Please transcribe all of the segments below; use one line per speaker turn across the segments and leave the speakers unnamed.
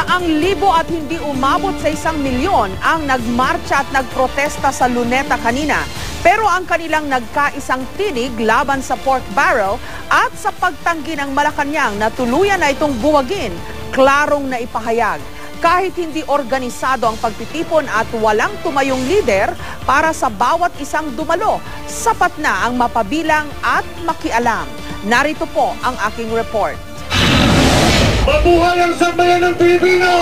Saang libo at hindi umabot sa 1,000,000 ang nagmarcha at nagprotesta sa Luneta kanina. Pero ang kanilang nagkaisang tinig laban sa pork barrel at sa pagtanggi ng Malacanang na tuluyan na itong buwagin, klarong na ipahayag. Kahit hindi organisado ang pagtitipon at walang tumayong lider para sa bawat isang dumalo, sapat na ang mapabilang at makialam. Narito po ang aking report.
Mabuhay ang sambayan ng Pilipino!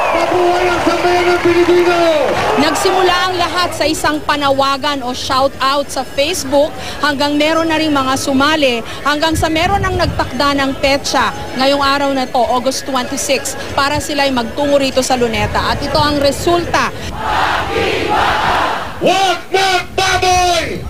Mabuhay ang sambayan ng Pilipino!
Nagsimula ang lahat sa isang panawagan o shout-out sa Facebook hanggang meron na rin mga sumali, hanggang sa meron ang nagtakda ng petsa ngayong araw na to, August 26, para sila'y magtungo rito sa Luneta. At ito ang resulta.
Wag magbaboy!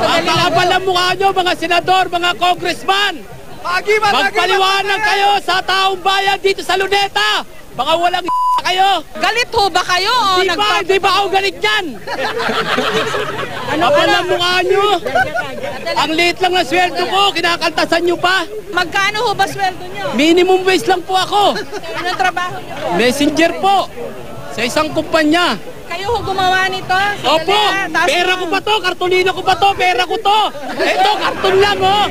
Ang kakapal ng mukha nyo, mga senador, mga congressman! Magpaliwanag kayo sa taong bayan dito sa Luneta! Baka walang kayo!
Galit ho ba kayo? O
Di ba ako galit yan? Kapal ng mukha nyo! Ang liit lang na sweldo ko, kinakaltasan nyo pa!
Magkano ho ba sweldo nyo?
Minimum wage lang po ako!
Anong trabaho nyo po?
Messenger po! Sa isang kumpanya!
Kayo ho gumawa nito?
Opo! Pera ko pa to! Kartulina ko pa to! Pera ko to! Ito, karton lang, oh!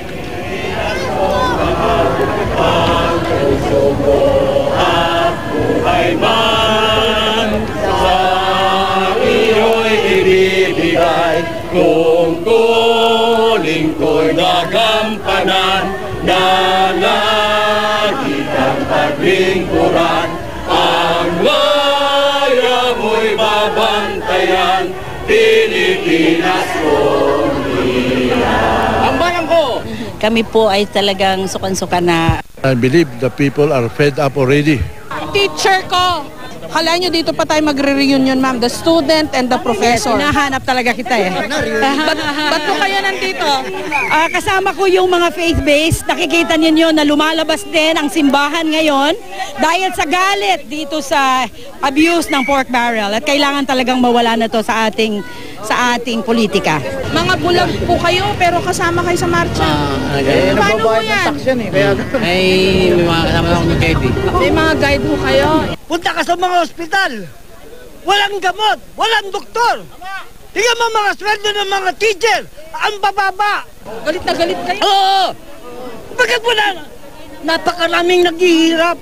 At buhay man sa iyo'y ibibigay, tungkulin ko'y nagampanan na lagi kang paglingkuran. Ang waya mo'y babantayan, Pilipinas ko niyan.
Ang bayan ko!
Kami po ay talagang sukan-sukan na.
I believe the people are fed up already.
Teacher ko! Kala nyo dito pa tayo magre-reunion, ma'am. The student and the professor.
Hinahanap talaga kita eh.
Ba't po kayo nandito?
Kasama ko yung mga faith-based. Nakikita ninyo na lumalabas din ang simbahan ngayon dahil sa galit dito sa abuse ng pork barrel. At kailangan talagang mawala na to sa ating politika.
Mga bulag po kayo pero kasama kayo sa marcha. Paano po yan?
May mga kasama na akong guide.
May mga guide po kayo.
Punta ka sa mga ospital. Walang gamot, walang doktor. Tingnan mo mga sweldo ng mga teacher. Ang bababa.
Galit na galit kayo.
Oo. Bakit wala? Napakaraming naghihirap.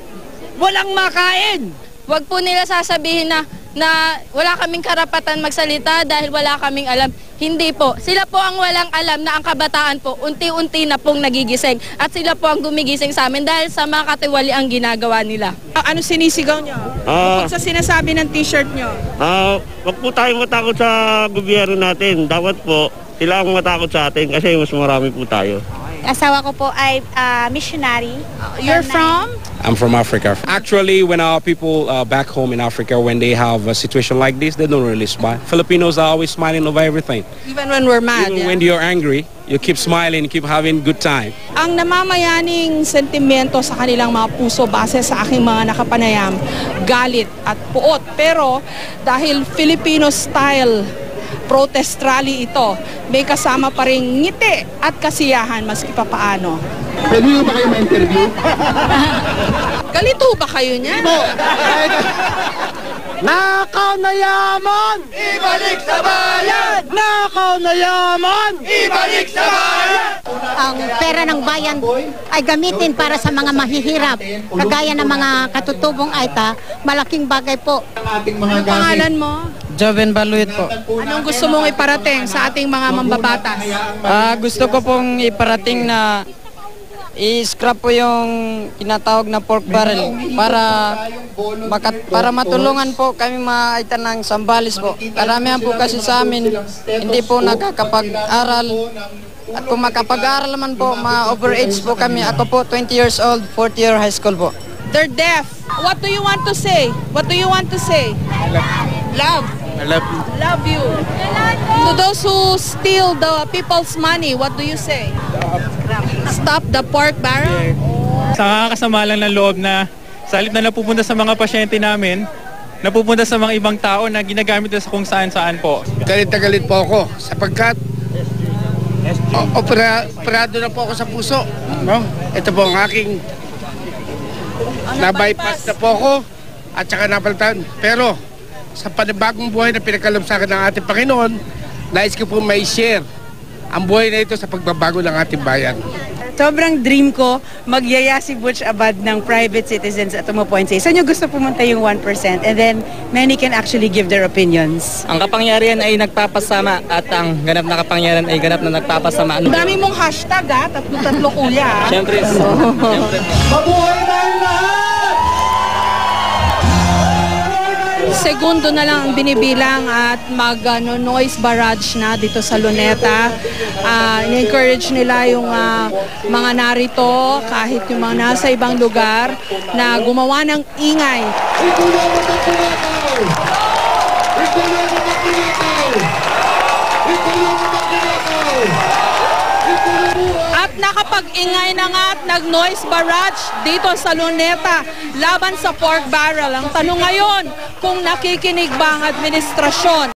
Walang makain.
Huwag po nila sasabihin na wala kaming karapatan magsalita dahil wala kaming alam. Hindi po. Sila po ang walang alam na ang kabataan po unti-unti na pong nagigising. At sila po ang gumigising sa amin dahil sa mga katiwali ang ginagawa nila.
Ano sinisigaw nyo? Bukod sa sinasabi ng t-shirt nyo?
Wag po tayong matakot sa gobyerno natin. Dapat po sila ang matakot sa atin kasi mas marami po tayo.
Asawa ko po ay missionary.
You're from?
I'm from Africa. Actually, when our people back home in Africa, when they have a situation like this, they don't really smile. Filipinos are always smiling over everything.
Even when we're mad,
Even when you're angry, you keep smiling, you keep having good time.
Ang namamayaning sentimento sa kanilang mga puso base sa aking mga nakapanayam, galit at puot. Pero dahil Filipino style protest rally ito, may kasama pa rin ngiti at kasiyahan maski pa paano.
Pwede nyo ba kayo ma-interview?
Galito ba kayo niyan?
Nakaw na yaman!
Ibalik sa bayan!
Nakaw na yaman!
Ibalik sa bayan!
Ang pera ng bayan ay gamitin para sa mga mahihirap. Kagaya ng mga katutubong Aita, malaking bagay po.
Anong pangalan mo?
Joven Baluit po.
Anong gusto mong iparating sa ating mga mambabatas?
Gusto ko pong iparating na i-scrap po yung tinatawag na pork barrel para matulungan po kami mga Aita ng Zambales po. Karamihan po kasi sa amin hindi po nakakapag-aral. At kung makapag-aral naman po, ma-overage po kami. Ako po 20 years old, 4th year high school po.
They're deaf. What do you want to say? What do you want to say? Love.
I love you.
Love you. To those who steal the people's money, what do you say? Stop the pork barrel?
Sa kasama lang ng loob na sa halip na napupunta sa mga pasyente namin, napupunta sa mga ibang tao na ginagamit sa kung saan-saan po.
Galit na galit po ako sapagkat
Operado na po ako sa puso. No? Ito po ang aking na-bypass na po ako at saka napalitan. Pero sa panibagong buhay na pinagkaloob sa akin ng ating Panginoon, nais ko po may share ang buhay na ito sa pagbabago ng ating bayan.
Sobrang dream ko magyaya si Butch Abad ng private citizens at umapoint sa inyo gusto pumunta yung 1% and then many can actually give their opinions.
Ang kapangyarihan ay nagpapasama at ang ganap na kapangyarihan ay ganap na nagpapasama.
Ang dami mong hashtag tatlo kuya.
Siyempre.
Mabuhay na lahat!
Segundo na lang ang binibilang at noise barrage na dito sa Luneta. In-encourage nila yung mga narito, kahit yung mga nasa ibang lugar, na gumawa ng ingay. At nakapag-ingay na nga at nag-noise barrage dito sa Luneta laban sa pork barrel. Ang tanong ngayon, kung nakikinig ba ang administrasyon?